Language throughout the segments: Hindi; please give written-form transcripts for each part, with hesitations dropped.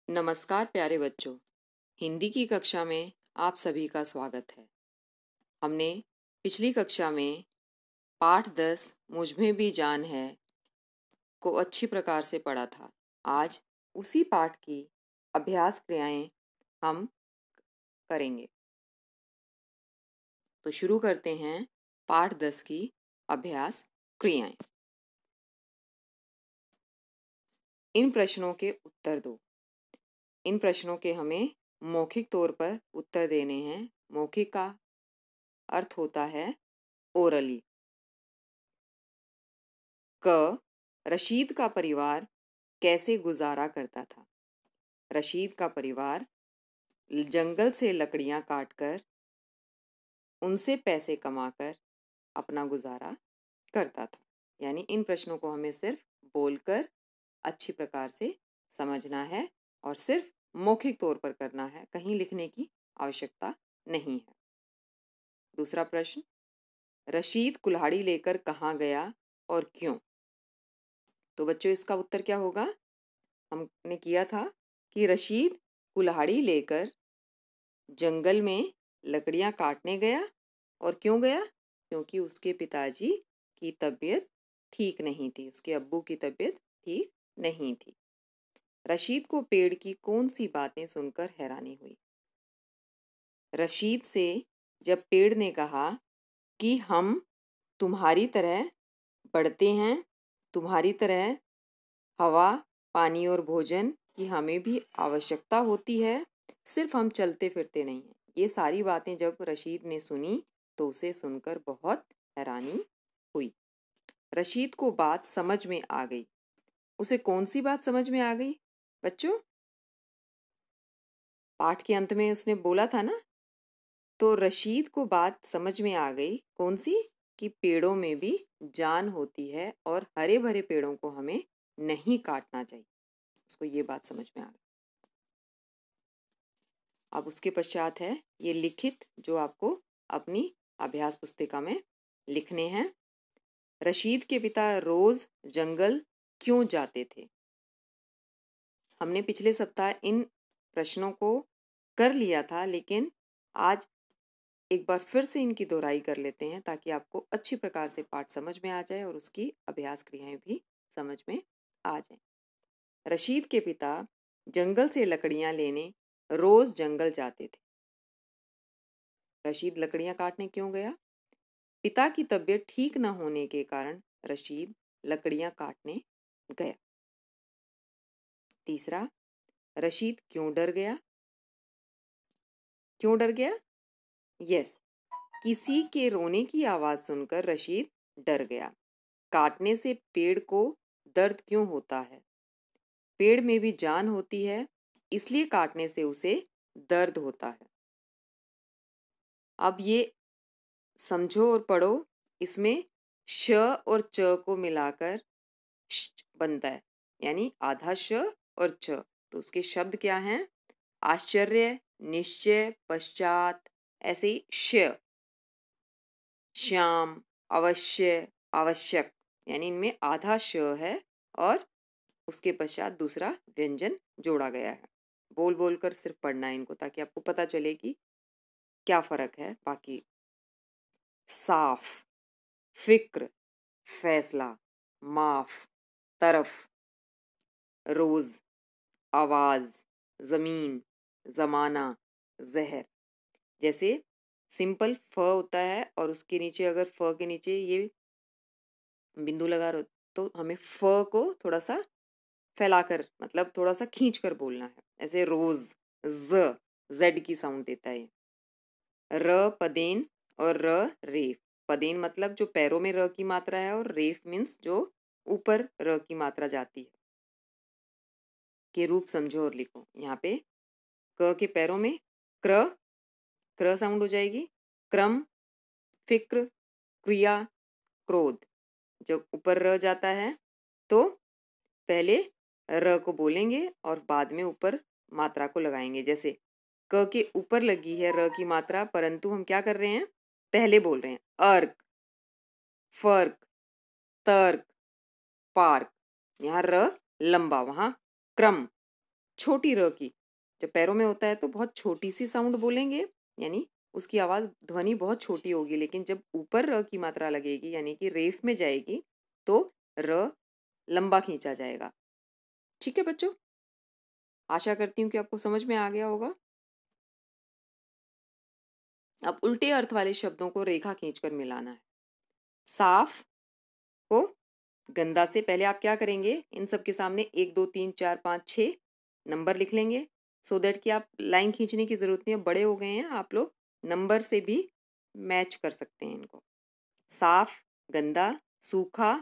नमस्कार प्यारे बच्चों, हिंदी की कक्षा में आप सभी का स्वागत है। हमने पिछली कक्षा में पाठ 10 मुझमें भी जान है को अच्छी प्रकार से पढ़ा था। आज उसी पाठ की अभ्यास क्रियाएं हम करेंगे। तो शुरू करते हैं पाठ 10 की अभ्यास क्रियाएं। इन प्रश्नों के उत्तर दो। इन प्रश्नों के हमें मौखिक तौर पर उत्तर देने हैं। मौखिक का अर्थ होता है ओरली। क रशीद का परिवार कैसे गुजारा करता था? रशीद का परिवार जंगल से लकड़ियां काटकर उनसे पैसे कमाकर अपना गुजारा करता था। यानी इन प्रश्नों को हमें सिर्फ बोलकर अच्छी प्रकार से समझना है और सिर्फ मौखिक तौर पर करना है, कहीं लिखने की आवश्यकता नहीं है। दूसरा प्रश्न, रशीद कुल्हाड़ी लेकर कहाँ गया और क्यों? तो बच्चों इसका उत्तर क्या होगा? हमने किया था कि रशीद कुल्हाड़ी लेकर जंगल में लकड़ियां काटने गया। और क्यों गया? क्योंकि उसके पिताजी की तबीयत ठीक नहीं थी, उसके अब्बू की तबीयत ठीक नहीं थी। रशीद को पेड़ की कौन सी बातें सुनकर हैरानी हुई? रशीद से जब पेड़ ने कहा कि हम तुम्हारी तरह बढ़ते हैं, तुम्हारी तरह हवा, पानी और भोजन की हमें भी आवश्यकता होती है, सिर्फ हम चलते फिरते नहीं हैं। ये सारी बातें जब रशीद ने सुनी तो उसे सुनकर बहुत हैरानी हुई। रशीद को बात समझ में आ गई। उसे कौन सी बात समझ में आ गई बच्चों? पाठ के अंत में उसने बोला था ना, तो रशीद को बात समझ में आ गई। कौन सी? कि पेड़ों में भी जान होती है और हरे भरे पेड़ों को हमें नहीं काटना चाहिए। उसको ये बात समझ में आ गई। अब उसके पश्चात है ये लिखित, जो आपको अपनी अभ्यास पुस्तिका में लिखने हैं। रशीद के पिता रोज जंगल क्यों जाते थे? हमने पिछले सप्ताह इन प्रश्नों को कर लिया था, लेकिन आज एक बार फिर से इनकी दोहराई कर लेते हैं ताकि आपको अच्छी प्रकार से पाठ समझ में आ जाए और उसकी अभ्यास क्रियाएं भी समझ में आ जाए। रशीद के पिता जंगल से लकड़ियां लेने रोज जंगल जाते थे। रशीद लकड़ियां काटने क्यों गया? पिता की तबीयत ठीक न होने के कारण रशीद लकड़ियां काटने गया। तीसरा, रशीद क्यों डर गया? क्यों डर गया? यस, किसी के रोने की आवाज सुनकर रशीद डर गया। काटने से पेड़ को दर्द क्यों होता है? पेड़ में भी जान होती है, इसलिए काटने से उसे दर्द होता है। अब ये समझो और पढ़ो। इसमें श और च को मिलाकर श बनता है, यानी आधा श और च। तो उसके शब्द क्या हैं? आश्चर्य, निश्चय, पश्चात, ऐसे ही श, श्याम, अवश्य, आवश्यक, यानी इनमें आधा श है और उसके पश्चात दूसरा व्यंजन जोड़ा गया है। बोल बोल कर सिर्फ पढ़ना है इनको, ताकि आपको पता चले कि क्या फर्क है। बाकी साफ, फिक्र, फैसला, माफ, तरफ, रोज, आवाज, जमीन, जमाना, जहर। जैसे सिंपल फ होता है और उसके नीचे अगर फ के नीचे ये बिंदु लगा रहो तो हमें फ को थोड़ा सा फैलाकर, मतलब थोड़ा सा खींच कर बोलना है। ऐसे रोज, जेड की साउंड देता है। र पदेन और र रेफ। पदेन मतलब जो पैरों में र की मात्रा है और रेफ मीन्स जो ऊपर र की मात्रा जाती है। के रूप समझो और लिखो। यहाँ पे क के पैरों में क्र साउंड हो जाएगी। क्रम, फिक्र, क्रिया, क्रोध। जब ऊपर र जाता है तो पहले र को बोलेंगे और बाद में ऊपर मात्रा को लगाएंगे। जैसे क के ऊपर लगी है र की मात्रा, परंतु हम क्या कर रहे हैं? पहले बोल रहे हैं। अर्क, फर्क, तर्क, पार्क। यहाँ र लंबा, वहां क्रम। छोटी र की, जब पैरों में होता है तो बहुत छोटी सी साउंड बोलेंगे, यानी उसकी आवाज़ ध्वनि बहुत छोटी होगी, लेकिन जब ऊपर र की मात्रा लगेगी यानी कि रेफ में जाएगी तो र लंबा खींचा जाएगा। ठीक है बच्चों, आशा करती हूँ कि आपको समझ में आ गया होगा। अब उल्टे अर्थ वाले शब्दों को रेखा खींचकर मिलाना है। साफ को गंदा से पहले आप क्या करेंगे, इन सब के सामने 1 2 3 4 5 6 नंबर लिख लेंगे, सो दैट कि आप लाइन खींचने की जरूरत नहीं है, बड़े हो गए हैं आप लोग, नंबर से भी मैच कर सकते हैं इनको। साफ, गंदा, सूखा,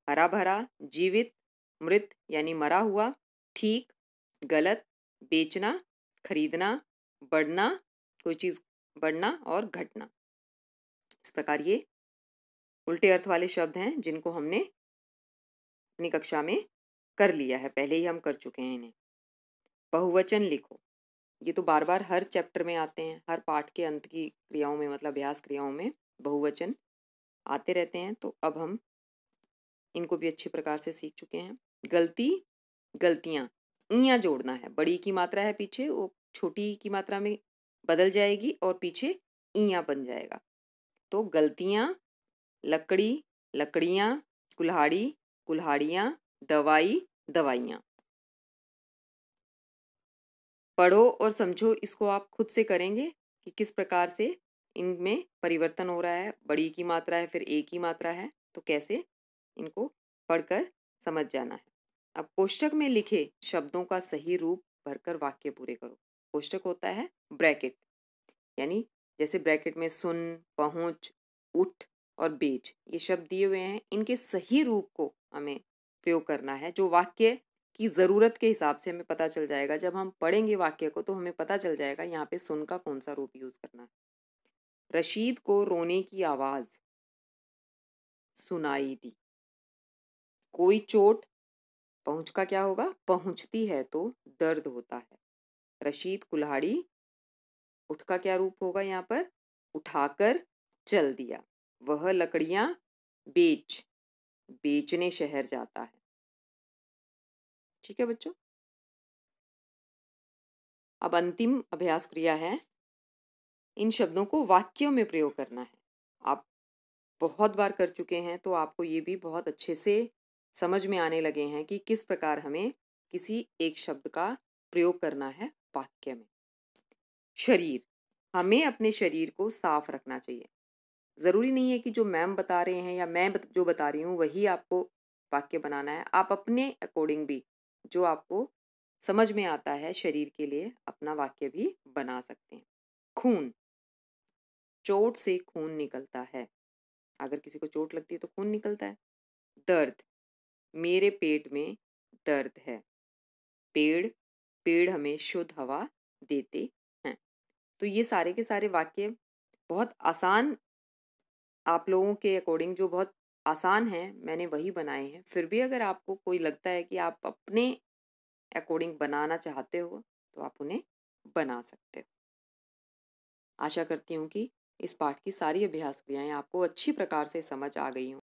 हरा भरा, जीवित, मृत यानी मरा हुआ, ठीक, गलत, बेचना, खरीदना, बढ़ना, कोई चीज़ बढ़ना और घटना। इस प्रकार ये उल्टे अर्थ वाले शब्द हैं जिनको हमने अपनी कक्षा में कर लिया है, पहले ही हम कर चुके हैं इन्हें। बहुवचन लिखो, ये तो बार बार हर चैप्टर में आते हैं, हर पाठ के अंत की क्रियाओं में, मतलब अभ्यास क्रियाओं में बहुवचन आते रहते हैं, तो अब हम इनको भी अच्छी प्रकार से सीख चुके हैं। गलती, गलतियाँ, इयाँ जोड़ना है, बड़ी की मात्रा है पीछे, वो छोटी की मात्रा में बदल जाएगी और पीछे इयाँ बन जाएगा। तो गलतियाँ, लकड़ी, लकड़ियाँ, कुल्हाड़ी, कुल्हाड़ियाँ, दवाई, दवाइयाँ। पढ़ो और समझो, इसको आप खुद से करेंगे कि किस प्रकार से इनमें परिवर्तन हो रहा है, बड़ी की मात्रा है फिर ए की मात्रा है, तो कैसे इनको पढ़कर समझ जाना है। अब कोष्ठक में लिखे शब्दों का सही रूप भरकर वाक्य पूरे करो। कोष्ठक होता है ब्रैकेट, यानी जैसे ब्रैकेट में सुन, पहुंच, उठ और बेच, ये शब्द दिए हुए हैं, इनके सही रूप को हमें प्रयोग करना है, जो वाक्य की ज़रूरत के हिसाब से हमें पता चल जाएगा। जब हम पढ़ेंगे वाक्य को तो हमें पता चल जाएगा यहाँ पे सुन का कौन सा रूप यूज करना है। रशीद को रोने की आवाज सुनाई दी। कोई चोट, पहुंच का क्या होगा, पहुंचती है तो दर्द होता है। रशीद कुल्हाड़ी, उठ का क्या रूप होगा यहाँ पर, उठाकर चल दिया। वह लकड़ियां बेचने शहर जाता है। ठीक है बच्चों, अब अंतिम अभ्यास क्रिया है, इन शब्दों को वाक्यों में प्रयोग करना है। आप बहुत बार कर चुके हैं तो आपको ये भी बहुत अच्छे से समझ में आने लगे हैं कि किस प्रकार हमें किसी एक शब्द का प्रयोग करना है वाक्य में। शरीर, हमें अपने शरीर को साफ रखना चाहिए। ज़रूरी नहीं है कि जो मैम बता रहे हैं या मैं जो बता रही हूँ वही आपको वाक्य बनाना है, आप अपने अकॉर्डिंग भी जो आपको समझ में आता है शरीर के लिए अपना वाक्य भी बना सकते हैं। खून, चोट से खून निकलता है, अगर किसी को चोट लगती है तो खून निकलता है। दर्द, मेरे पेट में दर्द है। पेड़, पेड़ हमें शुद्ध हवा देते हैं। तो ये सारे के सारे वाक्य बहुत आसान, आप लोगों के अकॉर्डिंग जो बहुत आसान है मैंने वही बनाए हैं। फिर भी अगर आपको कोई लगता है कि आप अपने अकॉर्डिंग बनाना चाहते हो तो आप उन्हें बना सकते हो। आशा करती हूँ कि इस पाठ की सारी अभ्यास क्रियाएं आपको अच्छी प्रकार से समझ आ गई हों।